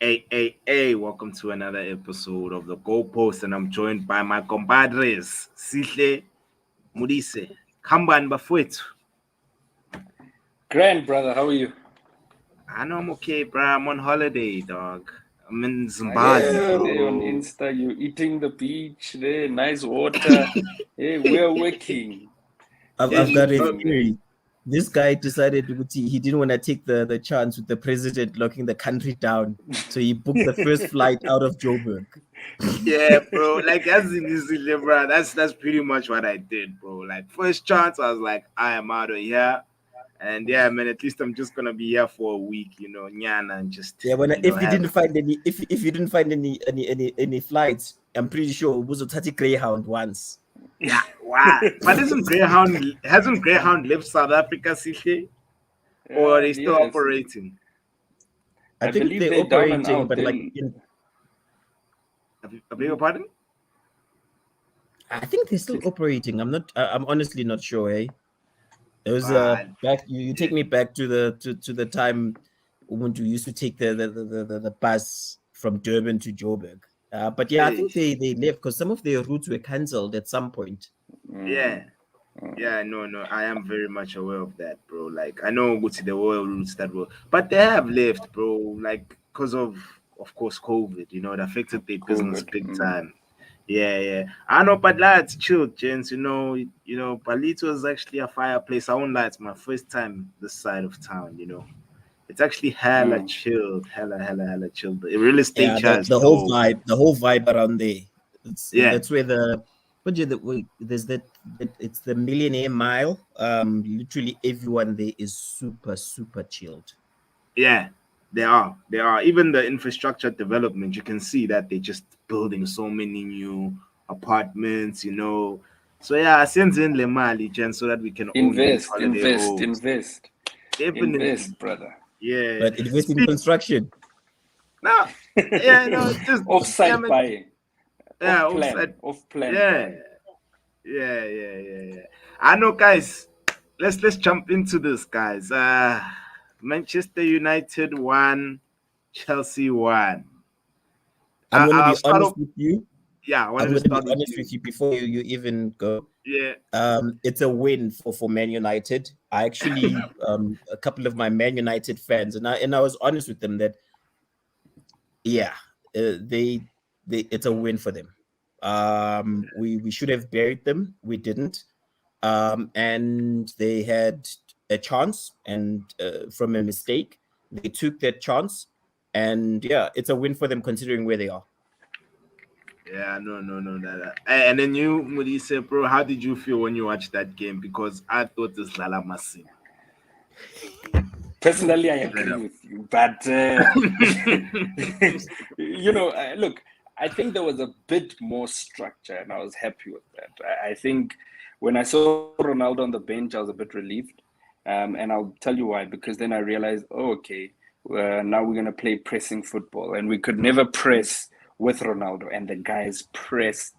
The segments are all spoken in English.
Hey, welcome to another episode of The Goalpost, and I'm joined by my compadres, Sihle, Modise. Kamban Bafwetu. Grand brother, how are you? I know I'm okay, bro. I'm on holiday, dog. I'm in Zimbabwe, Yeah, there on bro. Insta, you eating the beach there, nice water. Hey, we're working. We're I've got a living, man. theory. This guy decided he didn't want to take the chance with the president locking the country down. So he booked the first flight out of Joburg. Yeah, bro. Like as in easily, bro. That's pretty much what I did, bro. Like first chance, I was like, I am out of here. And yeah, man, at least I'm just gonna be here for a week, nyana, and just Yeah, when if you have. didn't find any, if you didn't find any flights, I'm pretty sure it was a 30 Greyhound once. Yeah, wow. But hasn't Greyhound left South Africa, Sihle? Or are they still yes. operating? I think believe they're they're down and operating, out. but like I beg your pardon? I think they're still operating. I'm honestly not sure. It was Wow. back. You take me back to the time when we used to take the bus from Durban to Joburg. But yeah, I think they left because some of their routes were cancelled at some point. Yeah. Yeah, no. I am very much aware of that, bro. Like, I know go to the oil routes that were, but they have left, bro. Like, because of course, COVID. It affected their business COVID. big time. Yeah. I know, but lads, chill, gents. Palito is actually a fireplace. I won't lie, it's my first time this side of town. It's actually hella chilled, hella chilled. The real estate Yeah, charge, the whole vibe around there. Yeah, That's where there's that it's the Millionaire Mile. Literally everyone there is super chilled. yeah, they are. They are. Even the infrastructure development, you can see that they're just building so many new apartments. So yeah, send in Le Mali, Jen, so that we can own these Invest, holiday invest, homes. invest, Definitely. invest, brother. Yeah. But invest in construction. No, yeah, no, just yeah, Offside man, buying, yeah, off plan, offside. off plan Yeah, buying. yeah. I know, guys. Let's jump into this, guys. Manchester United won, Chelsea won. I'm gonna I'll be start honest off. with you. Yeah, I wanted I'm to gonna be start with honest you. with you before you even go. Yeah, It's a win for Man United. I actually a couple of my Man United fans, and I was honest with them that yeah, they it's a win for them. We should have buried them. We didn't. And they had a chance, and from a mistake, they took that chance, and yeah, it's a win for them considering where they are. yeah, no. And then you, Modise, bro, how did you feel when you watched that game? Because I thought this Lala Masin. Personally, I agree with you, but look, I think there was a bit more structure, and I was happy with that. I think when I saw Ronaldo on the bench, I was a bit relieved, and I'll tell you why. Because then I realized, oh, okay, now we're gonna play pressing football, and we could never press with Ronaldo, and the guys pressed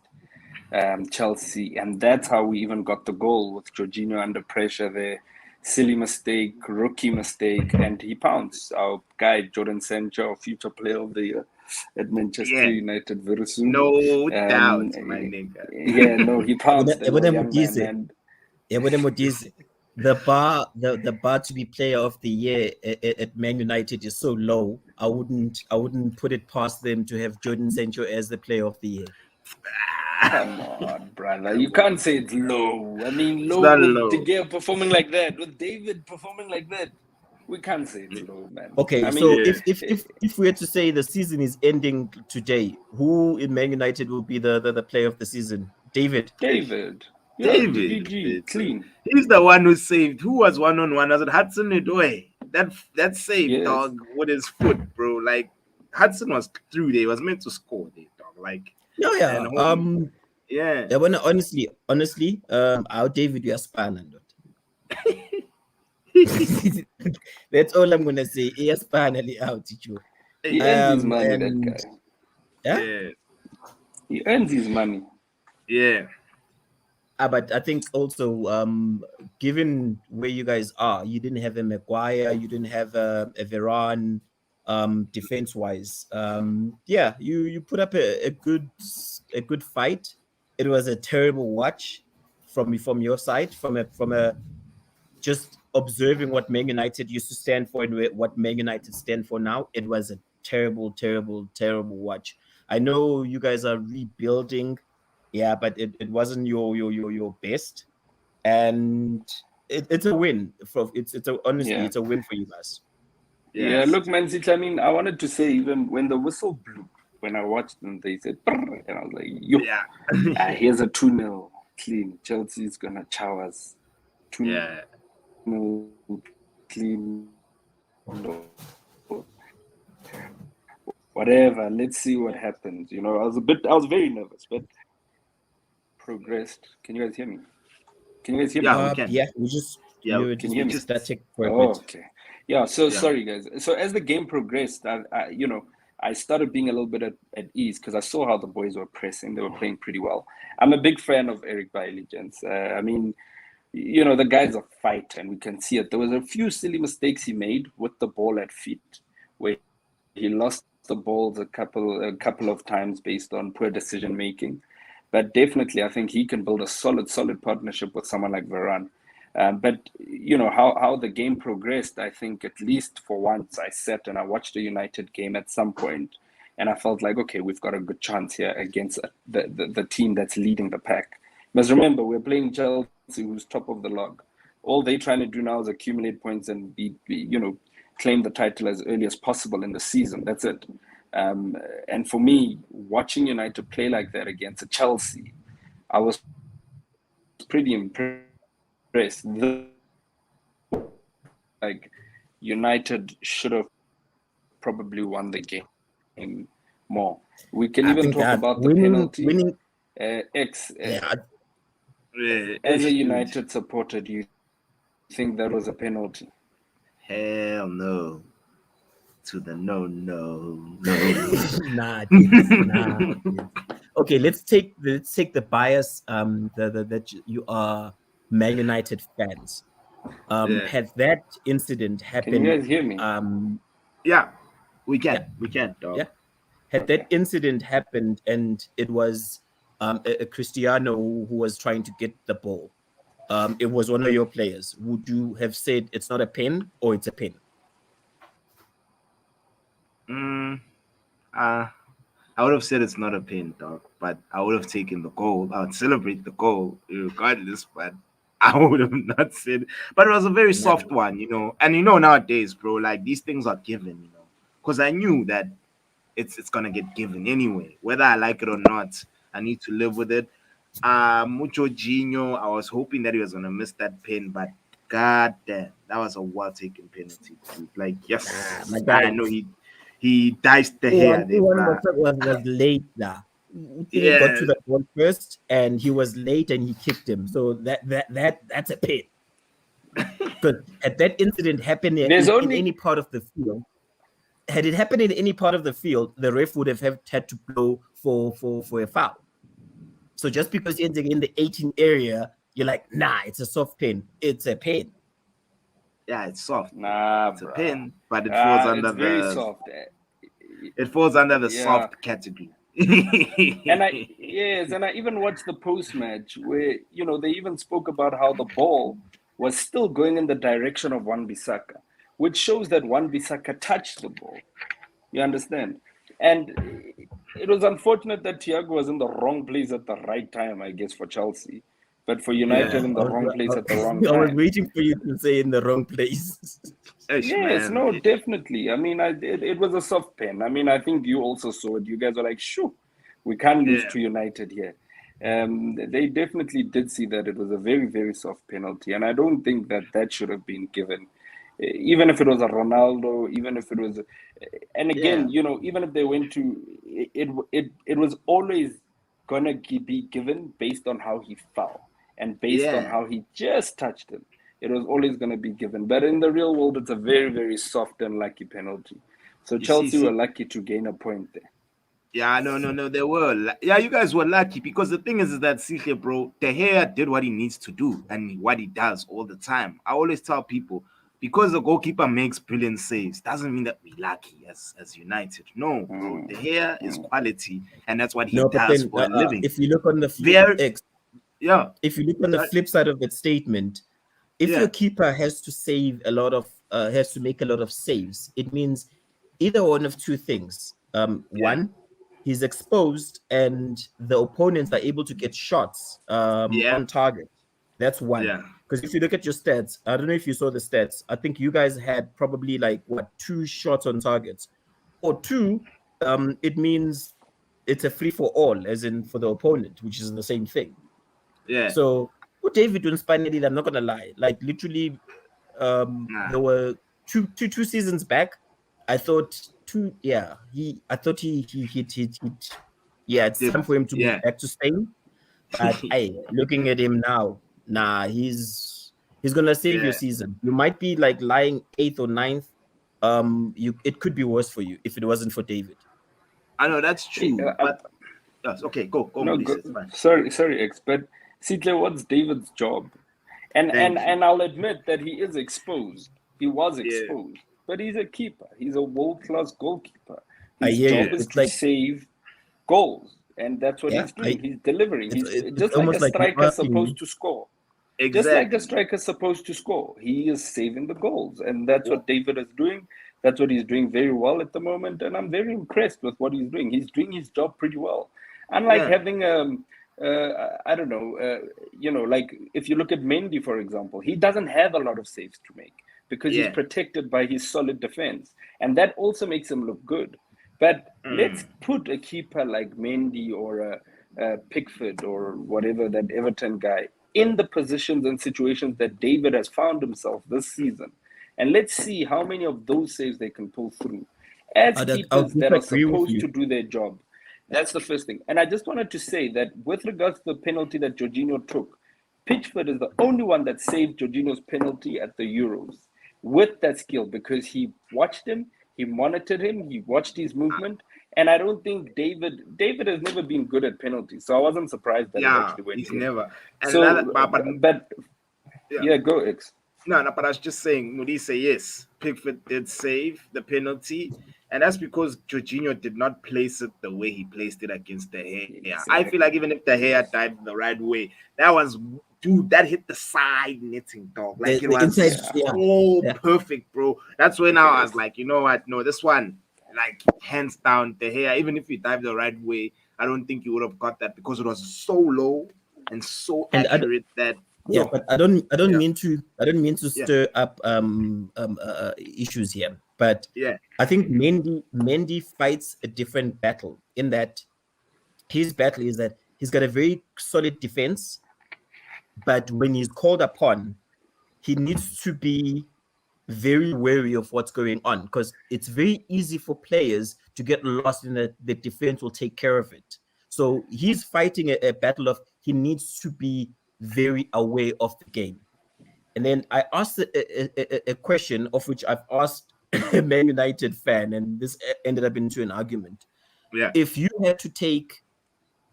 Chelsea, and that's how we even got the goal with Jorginho under pressure there. Silly mistake, rookie mistake, and he pounced. Our guy Jordan Sancho, our future player of the year at Manchester Yeah, United very soon. no doubt, my nigga. Yeah, no, he pounced the Ebone young man, Modise, and Ebone Modise, the bar to be player of the year at Man United is so low. I wouldn't put it past them to have Jordan Sancho as the player of the year. come on, brother, you can't say it's low. I mean, It's low not with low. De Gea performing like that, with David performing like that. We can't say it's low, man. Okay, I so mean, Yeah. if we were to say the season is ending today, who in Man United will be the player of the season? David. David, yeah, David, GG, clean. he's the one who saved. Who was 1-on-1? Was it Hudson Odoi? That save, Yes. dog, with his foot, bro. Like Hudson was through there. He was meant to score there, dog. Like, No, and yeah. yeah. Yeah, when honestly, our David you are span. That's all I'm gonna say. He is finally out, Chicho. He earns his money, that And guy. yeah, Yeah, He earns his money. yeah. but I think also given where you guys are, you didn't have a Maguire, you didn't have a Veron. defense wise. Yeah, you put up a good fight. It was a terrible watch from your side, from a just observing what Man United used to stand for and what Man United stand for now. It was a terrible, terrible, terrible watch. I know you guys are rebuilding, yeah, but it wasn't your best, and it's a win. Honestly, Yeah. it's a win for you guys. Yeah, Yes. look, man, I mean, I wanted to say, even when the whistle blew, when I watched them, they said, "Brrr," and I was like, yo, Yeah. here's a 2-0 clean. Chelsea's going to chow us. 2-0 Yeah. clean. Whatever, let's see what happens. You know, I was very nervous, but progressed. Can you guys hear me? Can you guys hear me? Yeah, we can. Yeah, Yeah, Can you just hear me? static for a Oh, bit. okay. Yeah, so yeah. sorry, guys. So as the game progressed, I started being a little bit at ease because I saw how the boys were pressing. They were playing pretty well. I'm a big fan of Eric Bailey, gents. I mean, the guy's a fighter, and we can see it. There was a few silly mistakes he made with the ball at feet, where he lost the balls a couple of times based on poor decision making. But definitely, I think he can build a solid partnership with someone like Varane. But how the game progressed, I think at least for once I sat and I watched a United game at some point, and I felt like, okay, we've got a good chance here against the team that's leading the pack. Because remember, we're playing Chelsea, who's top of the log. All they're trying to do now is accumulate points and claim the title as early as possible in the season. That's it. And for me, watching United play like that against a Chelsea, I was pretty impressed. Like United should have probably won the game more. We can I even think talk that about the penalty. winning, yeah, As a Dude, United supporter, do you think that was a penalty? hell no. To the no, no, no. nah, James, nah. James. Okay, let's take the bias. That you are Man United fans. Yeah. Had that incident Can you happened, guys hear me? Yeah. yeah, We can, dog. yeah. Had that Okay. incident happened and it was a Cristiano who was trying to get the ball, it was one of your players, would you have said it's not a pen or it's a pen? Mm, uh, I would have said it's not a pin, dog, but I would have taken the goal. I would celebrate the goal regardless, but I would have not said. But it was a very Nah. soft one, And nowadays, bro, like these things are given, because I knew that it's gonna get given anyway, whether I like it or not. I need to live with it. Mucho Gino, I was hoping that he was gonna miss that pin, but god damn, that was a well taken penalty, dude. Like, Nah, my yes, guy. I know he diced the hair there, One bruh. was late now. Utile got Yeah, to the ball first, and he was late, and he kicked him. So that's a pin. Because had that incident happened There's in only any part of the field, had it happened in any part of the field, the ref would have had to blow for a foul. So just because you're in the 18 area, you're like, nah, it's a soft pin. It's a pin. yeah, it's soft. nah, It's a bruh. pin, but it falls It's under very the soft. Yeah, soft category. and I even watched the post match where they even spoke about how the ball was still going in the direction of Wan Bissaka, which shows that Wan Bissaka touched the ball. You understand? And it was unfortunate that Thiago was in the wrong place at the right time, I guess, for Chelsea, but for Yeah, United in the wrong place at the wrong I was time. waiting for you to say in the wrong place. ish, Yes, man. no, definitely. I mean, it was a soft pen. I mean, I think you also saw it. You guys were like, "Shoo, we can't lose Yeah, to United here." They definitely did see that it was a very, very soft penalty, and I don't think that should have been given, even if it was a Ronaldo, even if it was, and yeah, again, even if they went to it was always gonna be given based on how he fell and based on yeah. how he just touched him. It was always going to be given. But in the real world, it's a very, very soft and lucky penalty. So You see, Chelsea were see, lucky to gain a point there. yeah, no, no, no, they were. Yeah, you guys were lucky because the thing is that Sihle, bro, De Gea did what he needs to do and what he does all the time. I always tell people, because the goalkeeper makes brilliant saves doesn't mean that we're lucky as United. No, bro. The hair is quality, and that's what he No, but does then for a living. if you look on the Very, X, yeah, if you look on the sorry, flip side of that statement, if yeah, your keeper has to save a lot of has to make a lot of saves, it means either one of two things. yeah, One, he's exposed and the opponents are able to get shots yeah, on target. That's one. yeah, Because if you look at your stats, I don't know if you saw the stats. I think you guys had probably like what, 2 shots on targets, or two. It means it's a free for all, as in for the opponent, which is the same thing. yeah. So with David Winspanelli, I'm not gonna lie, like literally, Nah, there were two seasons back. I thought I thought yeah, it's time did for him to move yeah. back to Spain. But hey, looking at him now, nah, he's gonna save your Yeah, season. You might be like lying eighth or ninth. It could be worse for you if it wasn't for David. I know that's Hey, true, but yes, okay, go, no, Modise, go, it's fine. sorry, X, but Sihle, what's David's job? And and Thank you. and I'll admit that he is exposed. He was Yeah, exposed, but he's a keeper. He's a world-class goalkeeper. I His hear yeah, you. job is It's to like, save goals, and that's what yeah, he's doing. He's delivering. He's it's just like a almost like you're striker asking me. supposed to score. Just like a exactly. striker's supposed to score, he is saving the goals, and that's Wha- what David is doing. That's what he's doing very well at the moment, and I'm very impressed with what he's doing. He's doing his job pretty well. Unlike Yeah, having I don't know, like if you look at Mendy, for example, he doesn't have a lot of saves to make because he's yeah. protected by his solid defense, and that also makes him look good. But let's Mm, put a keeper like Mendy or a Pickford or whatever, that Everton guy, in the positions and situations that David has found himself this season. And let's see how many of those saves they can pull through as I'll keepers that are disagree with supposed you. to do their job. That's the first thing. And I just wanted to say that with regards to the penalty that Jorginho took, Pitchford is the only one that saved Jorginho's penalty at the Euros with that skill because he watched him, he monitored him, he watched his movement. And I don't think David has never been good at penalties. So I wasn't surprised that it yeah, actually went he's in. never. And another, So, but but yeah, yeah, go X. no, no, but I was just saying, Modise, yes, Pickford did save the penalty, and that's because Jorginho did not place it the way he placed it against the hair. I feel like Exactly. even if the hair dived the right way, that was, dude, that hit the side netting, dog. Like it The inside, was Yeah. so yeah. perfect, bro. That's when I was Yes. like, you know what? No, this one, like hands down, the hair. Even if you dive the right way, I don't think you would have got that because it was so low and so And accurate that, yeah, yo, but I don't yeah, mean to yeah, stir up issues here, but yeah, I think Mendy fights a different battle in that his battle is that he's got a very solid defense, but when he's called upon, he needs to be very wary of what's going on because it's very easy for players to get lost in that the defense will take care of it. So he's fighting a battle of he needs to be very aware of the game. And then I asked a question of which I've asked a Man United fan, and this ended up into an argument. yeah. If you had to take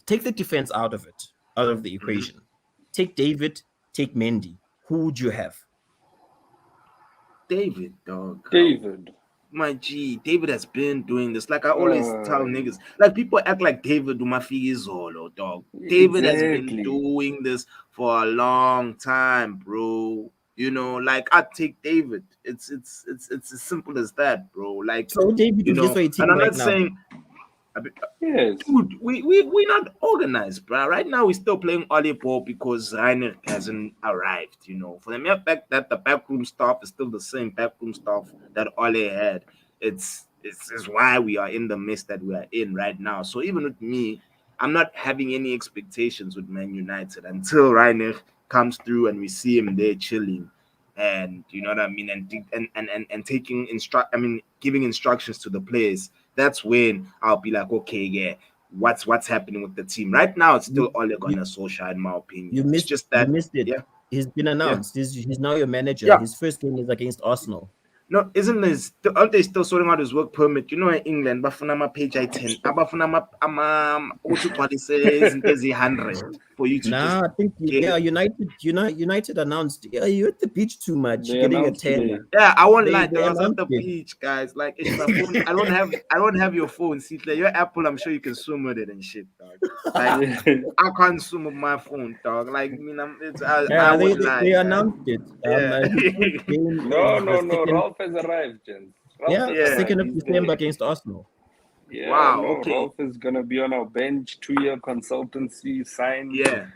the defense out of it, out of the Mhm. equation, take David, take Mendy, who would you have? David, dog. David. My G, David has been doing this. Like I always tell Uh, niggas, like people act like David Dumafigi is Zolo, dog. David has been exactly. doing this for a long time, bro. You know, like I take David. It's as simple as that, bro. Like, So David you will just know, for a and team I'm right not now. saying Yes. dude, we not organized, bro. Right now, we're still playing Oli ball because Rainer hasn't arrived. You know, for the mere fact that the backroom staff is still the same backroom staff that Ole had, it's why we are in the mess that we are in right now. So even with me, I'm not having any expectations with Man United until Rainer comes through and we see him there chilling. And you know what I mean, and taking giving instructions to the players. That's when I'll be like, okay, yeah, what's happening with the team right now? It's still You, Ole you, Gunnar Solskjaer, in my you opinion. It's missed just you that, missed it. yeah, He's been yeah, announced. He's now your manager. yeah. His first game is against Arsenal. No, isn't this? Aren't they still sorting out his work permit? You know, in England, bafuna page I-10, abafuna ukuthi ugcwalise izinto ezi-100. for you to just Nah, I think get it. United announced. Yeah, you're at the beach too much. They You're getting a announced tan. today. Yeah, I won't lie, They though. I was at announced the it. beach, guys. Like, it's my phone. I don't have your phone. See, like, your Apple, I'm sure you can swim with it and shit, dog. Like, I can't swim with my phone, dog. Like, I mean, I Yeah, would lie, they guys. announced it. Yeah, His first game No, is the no, no. second. Ralph has arrived, gents. Ralph Yeah, has yeah. arrived. 2nd of He's December there. against Arsenal. Yeah, Wow. no. Okay. Ralph is gonna be on our bench. 2-year consultancy signed. Yeah.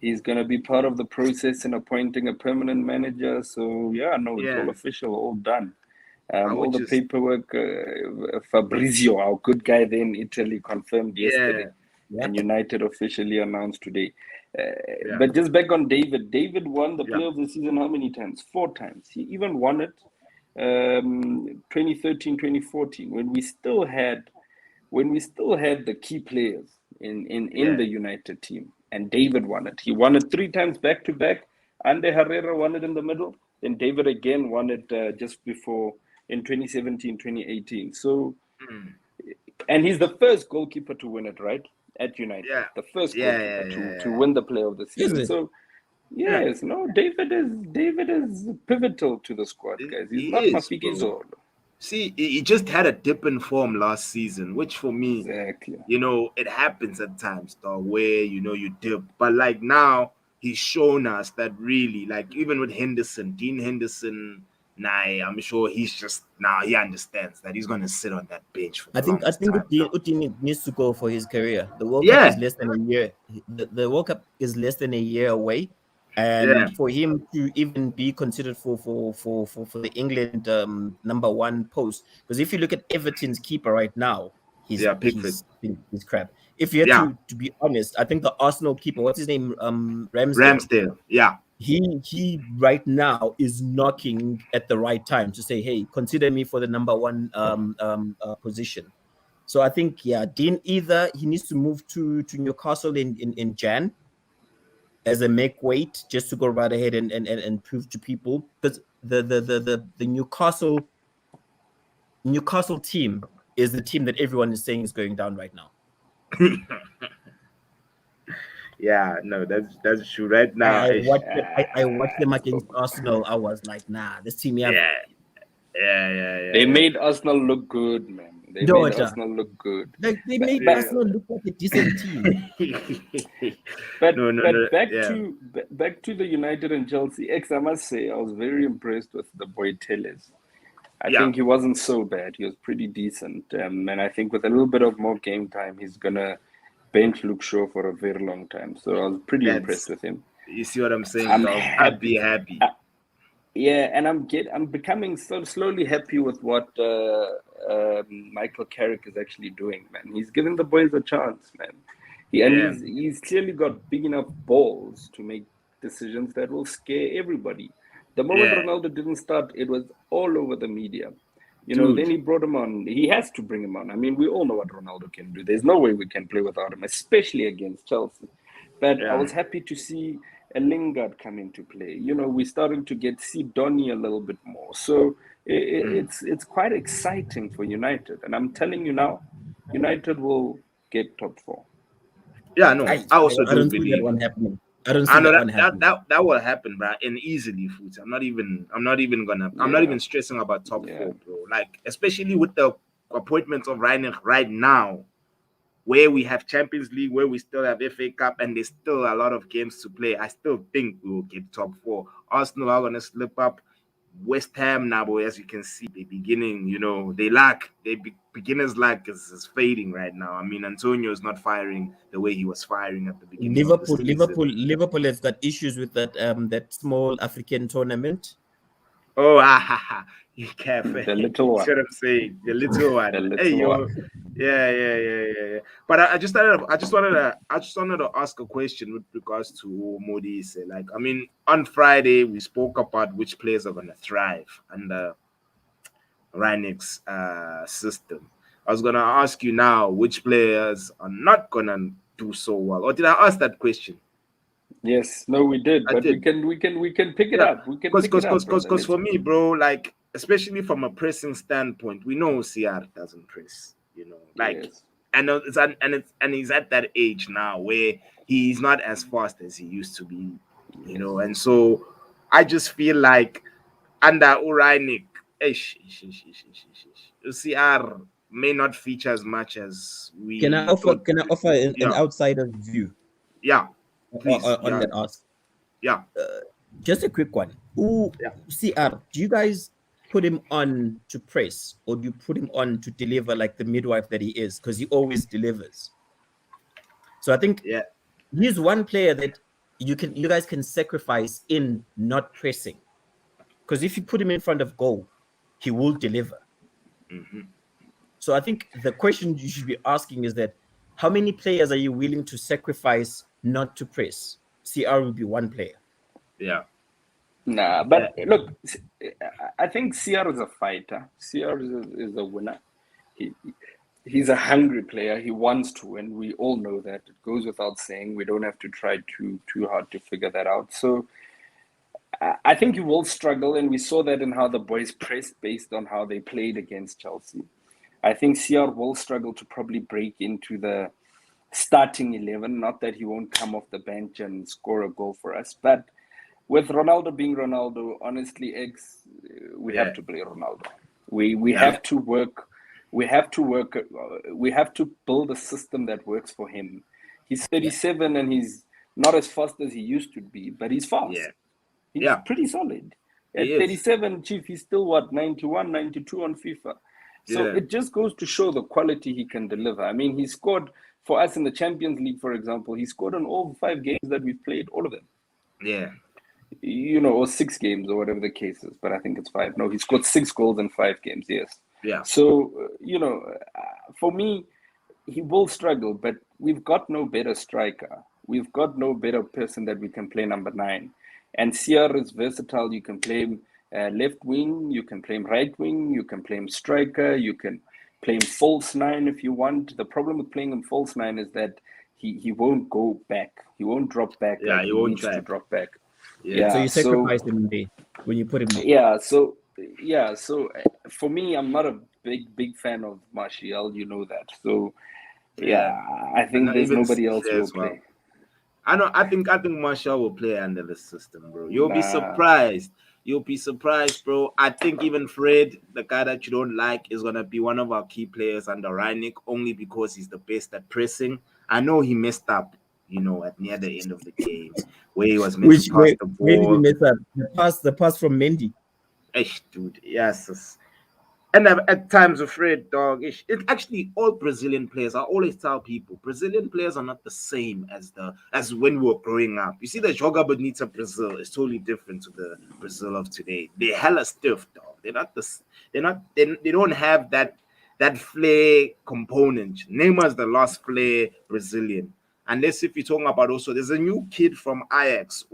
He's gonna be part of the process in appointing a permanent manager. So yeah, no, it's all Yeah. official, all done. I All would the just. paperwork. Fabrizio, our good guy there in Italy, confirmed yesterday, Yeah. Yeah. and United officially announced today. Yeah. But just back on David. David won the Yeah. player of the season how many times? 4 times. He even won it 2013, 2014, when we still had the key players in Yeah. the United team, and David won it. He won it 3 times back to back. Ande Herrera won it in the middle. Then David again won it just before in 2017, 2018. So, Mm. and he's the first goalkeeper to win it, right? At United, Yeah. the first Yeah. goalkeeper Yeah. to Yeah. win the player of the Is season. it? So, Yeah. yes, no, David is pivotal to the squad, guys. He's He not is, bro. Mafikizo. See, he just had a dip in form last season, which for me, Exactly. it happens at times, though, where you dip. But like now, he's shown us that really, like even with Dean Henderson, nah, I'm sure he's just now he understands that he's gonna sit on that bench for I the think longest time, though. Udin needs to go for his career. The World Cup is Yeah, less than a year. The World Cup is less than a year away, yeah, and for him to even be considered for the England #1 post, because if you look at Everton's keeper right now, yeah, Pickford. he's crap. If you had Yeah, to be honest, I think the Arsenal keeper, what's his name, Ramsdale, Ramsdale. Yeah, he right now is knocking at the right time to say, hey, consider me for the #1 position. So I think, yeah, Dean, either he needs to move to Newcastle in Jan as a make weight just to go right ahead and prove to people, because the Newcastle team is the team that everyone is saying is going down right now. yeah. No, that's true. Right now, I watched them against Arsenal. I was like, nah, this team, yeah, yeah, yeah, yeah, yeah, They yeah. made Arsenal look good, man. They no, made Arsenal look good. like they But, made but Arsenal look like a decent team. But No, no, no. but Yeah, back to the United and Chelsea. I must say I was very impressed with the boy Telles. I yeah. think he wasn't so bad. He was pretty decent, and I think with a little bit of more game time, he's gonna bench Luke Shaw for a very long time. So I was pretty impressed That's with him. you see what I'm saying, I'm dog. I'd be happy. happy. Yeah, and I'm becoming so slowly happy with what Michael Carrick is actually doing, man. He's giving the boys a chance, man. Yeah, He's clearly got big enough balls to make decisions that will scare everybody. The moment yeah, Ronaldo didn't start, it was all over the media. dude. Then he brought him on. He has to bring him on. I mean, we all know what Ronaldo can do. There's no way we can play without him, especially against Chelsea. But I Yeah, was happy to see a Lingard come into play. We're starting to see Donny a little bit more. So mm. it's quite exciting for United. And I'm telling you now, United will get top four. Yeah. No, I also I do don't see that believe. one happening. I don't see I know that that one that happening. that, that will happen, bro, and easily, Foots. I'm not Yeah, even stressing about top yeah. four, bro. Like, especially with the appointments of Ryan right now, where we have Champions League, where we still have FA Cup, and there's still a lot of games to play. I still think we will get top four. Arsenal are gonna slip up. West Ham now, boy, as you can see, the beginning, beginners lack is fading right now. I mean, Antonio is not firing the way he was firing at the beginning of the season. Liverpool has got issues with that small African tournament. Oh, you cafe. The little See one. what I'm saying? The little The one. Hey, little yo. one. Yeah. But I just wanted to ask a question with regards to Modise. Like, I mean, on Friday we spoke about which players are gonna thrive under Ranick's system. I was gonna ask you now which players are not gonna do so well. Or did I ask that question? Yes, no, we did, I but did. we can pick it Yeah, up. We can pick it up, brother. because for me, bro, like especially from a pressing standpoint, we know CR doesn't press. Like Yes. and he's at that age now where he's not as fast as he used to be, and so I just feel like under Urainik, UCR may not feature as much as Can I we offer? thought. Can I offer an Yeah, outsider's view yeah, please, on yeah, that ask? yeah, Just a quick one. Who yeah, CR? Do you guys put him on to press, or do you put him on to deliver like the midwife that he is? Because he always delivers. So I think yeah, he's one player that you guys can sacrifice in not pressing. Because if you put him in front of goal, he will deliver. hmm, So I think the question you should be asking is that how many players are you willing to sacrifice not to press? CR will be one player. yeah, Nah, yeah, but look, I think CR is a fighter. CR is a winner. He he's a hungry player. He wants to win. We all know that. It goes without saying. We don't have to try too hard to figure that out. So I think you will struggle, and we saw that in how the boys pressed based on how they played against Chelsea. I think CR will struggle to probably break into the starting 11. Not that he won't come off the bench and score a goal for us, but with Ronaldo being Ronaldo, honestly, we have yeah, to play Ronaldo. We yeah, have to work. We have to work. We have to build a system that works for him. He's Yeah. 37 and he's not as fast as he used to be, but he's fast. yeah, He's yeah. pretty solid. He At is. 37, Chief, he's still what, 91, 92 on FIFA. So Yeah, it just goes to show the quality he can deliver. I mean, he scored for us in the Champions League, for example. He scored on all 5 games that we've played, all of them. yeah, Or 6 games or whatever the case is, but I think it's 5. No, he scored 6 goals in 5 games, yes. yeah, So, for me, he will struggle, but we've got no better striker. We've got no better person that we can play number 9. And CR is versatile. You can play him left wing, you can play him right wing, you can play him striker, you can play him false 9 if you want. The problem with playing him false 9 is that he won't go back. He won't drop back yeah. like He he won't needs to track. drop back. Yeah, So Yeah, you so sacrifice him there when you put him there. so for me, I'm not a big fan of Martial, you know that. So yeah. I And think not there's even nobody else Sihle who will as well. play. I know. I think Marshall will play under the system, bro. You'll be Nah. surprised. You'll be surprised, bro. I think even Fred, the guy that you don't like, is gonna be one of our key players under Reinik, only because he's the best at pressing. I know he messed up, at near the end of the game where he was meant to Which pass the where did he ball. mess up? The pass from Mendy. Dude, yes. And at times afraid, dog. It's actually all Brazilian players. I always tell people Brazilian players are not the same as when we were growing up. You see, the Joga Bonita Brazil is totally different to the Brazil of today. They're hella stiff, dog. They're not this. They're not. They don't have that flair component. Neymar's the last flair Brazilian. Unless if you're talking about also, there's a new kid from Ajax,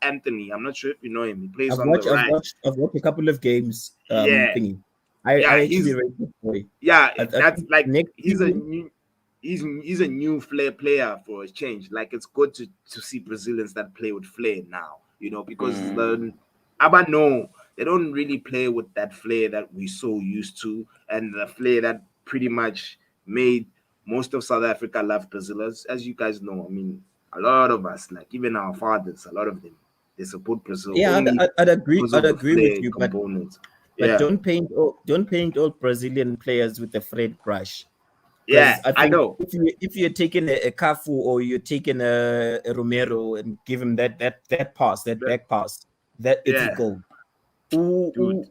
Anthony. I'm not sure if you know him. He plays I've on the watched I've right. watched I've watched a couple of games Yeah, thingy. I yeah. actually rate this boy. Yeah, I that's think like next he's a season, new he's a new flair player for a change. Like it's good to see Brazilians that play with flair now, because Mm. the Aba no, they don't really play with that flair that we so used to, and the flair that pretty much made most of South Africa love Brazil. As you guys know, I mean, a lot of us, like even our fathers, a lot of them, they support Brazil yeah, only I'd agree. because I'd of the agree with flair you, but component. but Yeah, don't paint all Brazilian players with a red brush. yeah, Because I I think know. if you're taking a Cafu or you're taking a Romero and give him that pass, that But, back pass, that it's a yeah, goal. Ooh, dude.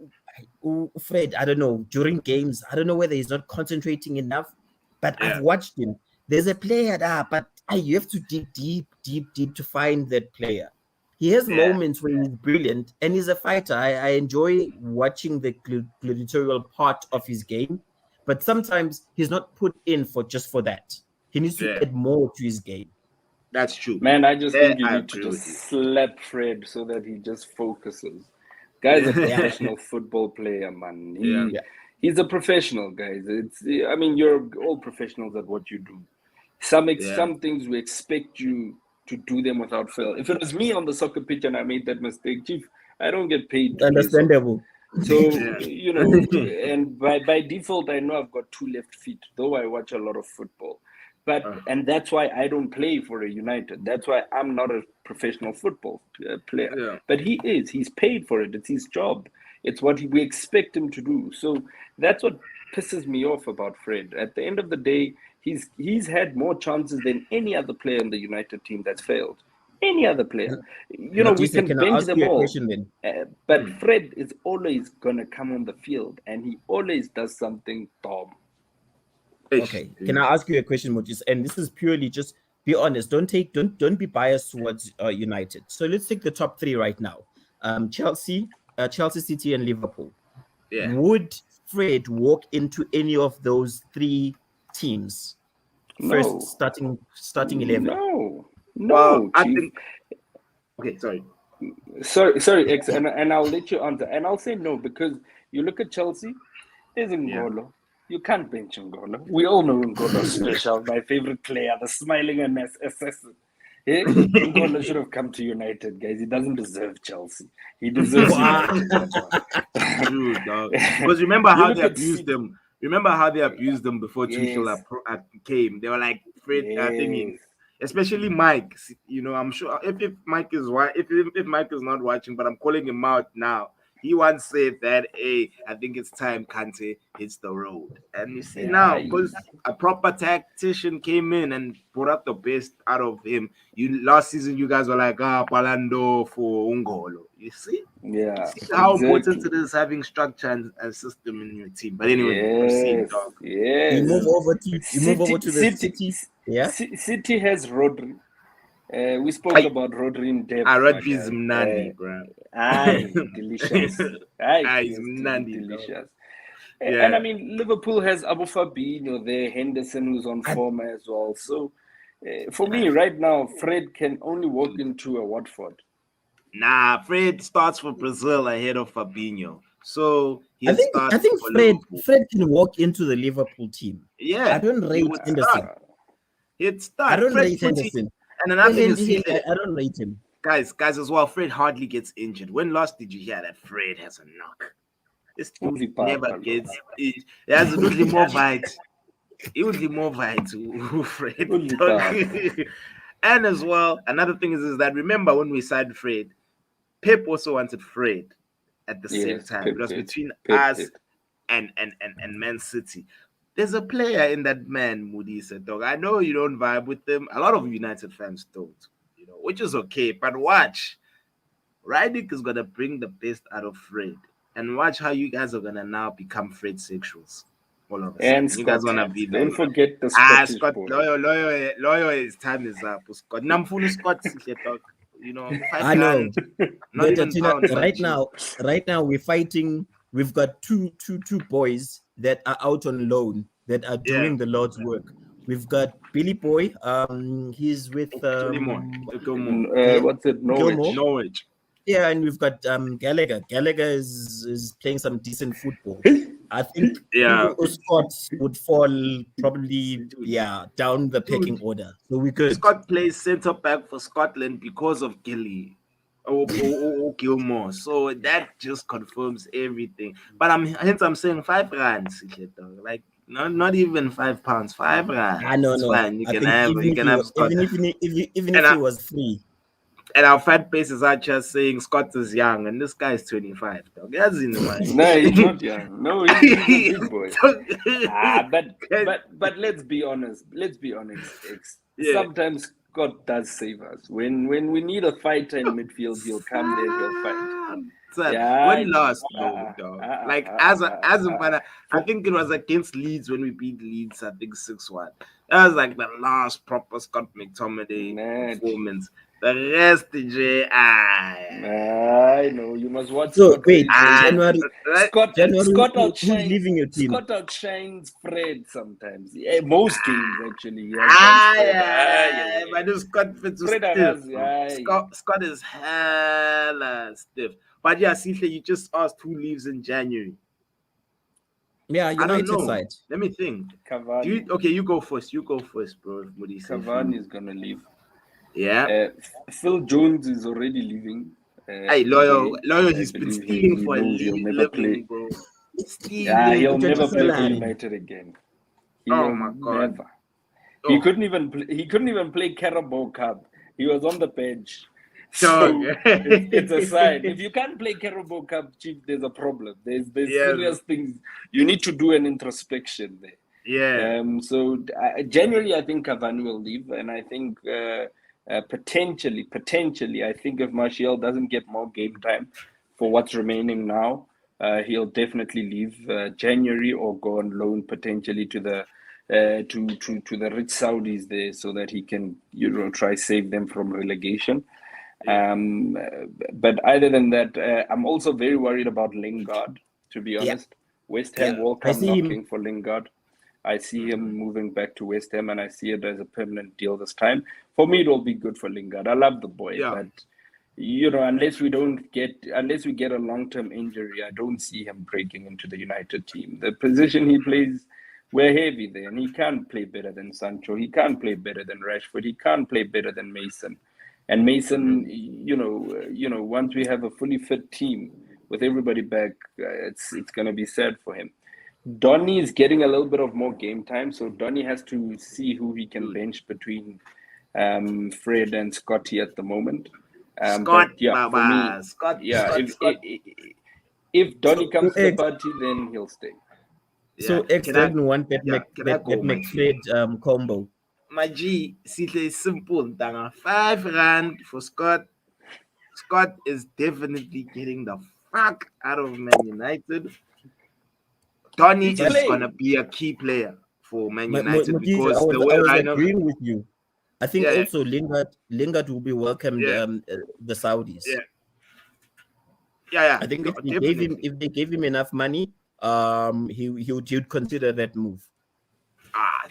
ooh, Fred, I don't know. During games, I don't know whether he's not concentrating enough, but I've Yeah, watched him. There's a player there, but you have to dig deep, deep, deep to find that player. He has yeah, moments where he's brilliant and he's a fighter. I enjoy watching the gladiatorial part of his game, but sometimes he's not put in for that. He needs to yeah. add more to his game. That's true. Man, I just Yeah, think you I need to agree just with you. slap Fred so that he just focuses. Guy's a Yeah, professional football player, man. Yeah, He yeah. he's a professional, guys. I mean, you're all professionals at what you do. yeah, Some things we expect you to do them without fail. If it was me on the soccer pitch and I made that mistake, Chief, I don't get paid It's to play soccer. understandable. So, Yeah. and by default, I know I've got two left feet, though I watch a lot of football. And that's why I don't play for a United. That's why I'm not a professional football player. Yeah. But he is. He's paid for it. It's his job. It's what we expect him to do. So that's what pisses me off about Fred. At the end of the day, he's had more chances than any other player in the United team that's failed. Any other player. We Modise, can can I bench ask them you a all. question then? But Fred is always going to come on the field, and he always does something dumb. Okay, can I ask you a question, Modise? And this is purely just be honest. Don't be biased towards United. So let's take the top three right now. Chelsea, Chelsea City, and Liverpool. Yeah. Would Fred walk into any of those three teams? First, No. starting 11. No, Well, I Chief. think. Okay, sorry. Sorry, X, and I'll let you answer. And I'll say no because you look at Chelsea, there's Ngolo. You can't bench Ngolo. We all know Ngolo's special. My favorite player, the smiling assassin. Yeah? Ngolo should have come to United, guys. He doesn't deserve Chelsea. He deserves United. True, dog. Because remember how they abused City. them. Remember how they abused them before Yes. Tuchel came. They were like Fred thinking, Yes. especially Mike. I'm sure if Mike is if Mike is not watching, but I'm calling him out now. He once said that, hey, I think it's time Kante hits the road. And you see now, because a proper tactician came in and brought out the best out of him. Last season, you guys were like, Palando for Ungolo. You see? Yeah. See how important it is having structure and system in your team. But anyway, proceed, dog. Yes. You move over to the City. Yeah. City has Rodri. We spoke about Rodri in depth. Rodri's Mnandi, bro. Aye, delicious. He's Mnandi, delicious. Yeah. And I mean, Liverpool has Abu Fabinho there, Henderson who's on form as well. So for me, right now, Fred can only walk into a Watford. Nah, Fred starts for Brazil ahead of Fabinho. So I think Fred can walk into the Liverpool team. Yeah. I don't rate Henderson. He'd start. I don't rate Henderson. And another thing is, I don't rate him. Guys as well, Fred hardly gets injured. When last did you hear that Fred has a knock? This dude never gets injured. He has a little more bite. He would be more bite to Fred. And as well, another thing is that remember when we signed Fred, Pep also wanted Fred at the same time. It was between us and Man City. There's a player in that man, Modise, dog. I know you don't vibe with him. A lot of United fans don't, which is okay. But watch, Rydick is gonna bring the best out of Fred, and watch how you guys are gonna now become Fred sexuals. All of a sudden. And you guys wanna be there. Don't forget the Scottish Scott, boy. Loyo, his time is up. Scott, Namfulu Scott, dog. I know. Not even pounds, right now we're fighting. We've got two boys that are out on loan that are doing the Lord's work. We've got Billy Boy. He's with Gilmore. What's it? Norwich. Yeah, and we've got Gallagher. Gallagher is playing some decent football. I think Scott would fall probably down the pecking order. So we could. Scott plays centre back for Scotland because of Gilly or Gilmore. So that just confirms everything. But I'm saying £5, like not even £5, £5. I know, no. Fine. You can have Scott. Even if it was free. And our fan bases are just saying Scott is young and this guy is 25. Dog. No, he's not young. No, he's a big boy. But let's be honest. Sometimes Scott does save us. When we need a fighter in midfield, he'll come there, he'll fight. When last, dog. I think it was against Leeds when we beat Leeds, I think 6-1. That was like the last proper Scott McTominay performance. The rest, DJ, I know you must watch. So wait, January. Scott who's leaving your team? Scott outshines Fred sometimes. Yeah, most games actually. But this Scott fits stiff. Scott is hella stiff. But yeah, Sihle, you just asked who leaves in January. Yeah, United side. Let me think. Cavani. You go first. Bro. Cavani is gonna leave. Yeah. Phil Jones is already leaving. Hey, loyal, I he's been believe stealing he for a knows he'll never living, play. bro. Yeah, Stealing. he'll never play for Salary. United again. Oh He'll my god. never. He Oh, couldn't even play Carabao Cup. He was on the bench. dog. So it's a sign. If you can't play Carabao Cup, Chief, there's a problem. There's Yes. serious things. You need to do an introspection there. Yeah. So generally, I think Cavani will leave, and I think potentially, I think if Martial doesn't get more game time for what's remaining now, he'll definitely leave January or go on loan potentially to the to the rich Saudis there, so that he can try save them from relegation. Yeah. But other than that, I'm also very worried about Lingard. To be Yeah. honest, West Yeah. Ham will I come see him. knocking for Lingard. I see him moving back to West Ham, and I see it as a permanent deal this time. For me, it will be good for Lingard. I love the boy, Yeah. but unless we get a long-term injury, I don't see him breaking into the United team. The position he plays, we're heavy there, and he can't play better than Sancho. He can't play better than Rashford. He can't play better than Mason. And Mason, once we have a fully fit team with everybody back, it's going to be sad for him. Donny is getting a little bit of more game time, so Donny has to see who he can bench between Fred and Scotty at the moment. Scott, But yeah, for me, Baba. Scott. yeah, Scott. if Donny So comes to the X, party, then he'll stay. Yeah. Can I one bet Can I go, my G? McFred combo? My G, Sihle is simple. Tanga. R5 for Scott. Scott is definitely getting the fuck out of Man United. Donny He's is gonna playing. be a key player for Man United Modise, because the way I was Reiner, agreeing with you. I think yeah, also Lingard will be welcomed yeah, the Saudis. yeah, yeah, I think definitely. if they gave him enough money, he would consider that move.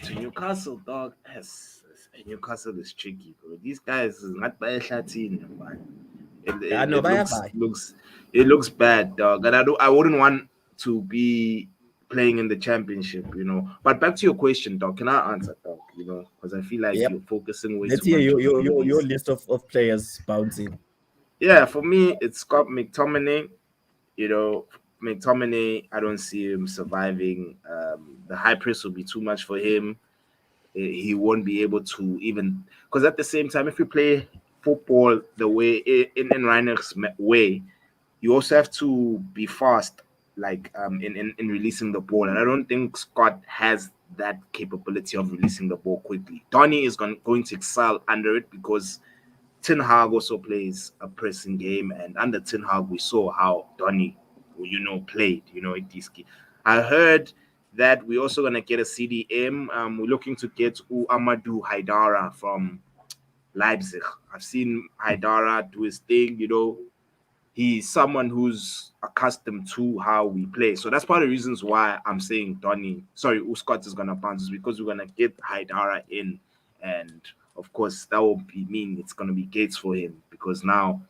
To Newcastle, dog. Yes, Newcastle is tricky, bro. These guys is not by Latin, man. I know, It looks bye. looks bad, dog. And I wouldn't want to be playing in the championship, But back to your question, dog. Can I answer, dog? Because I feel like Yep. you're focusing way Let's too hear much on your injuries. list of players bouncing. Yeah, for me, it's Scott McTominay. McTominay, I don't see him surviving. The high press will be too much for him. He won't be able to even, because at the same time, if you play football the way in Reiner's way, you also have to be fast, like in releasing the ball. And I don't think Scott has that capability of releasing the ball quickly. Donny is going to excel under it because Ten Hag also plays a pressing game, and under Ten Hag we saw how Donny, played. I heard that we're also gonna get a CDM. We're looking to get Amadou Haidara from Leipzig. I've seen Haidara do his thing. He's someone who's accustomed to how we play. So that's part of the reasons why I'm saying Scott is gonna bounce, is because we're gonna get Haidara in, and of course that will mean it's gonna be gates for him, because now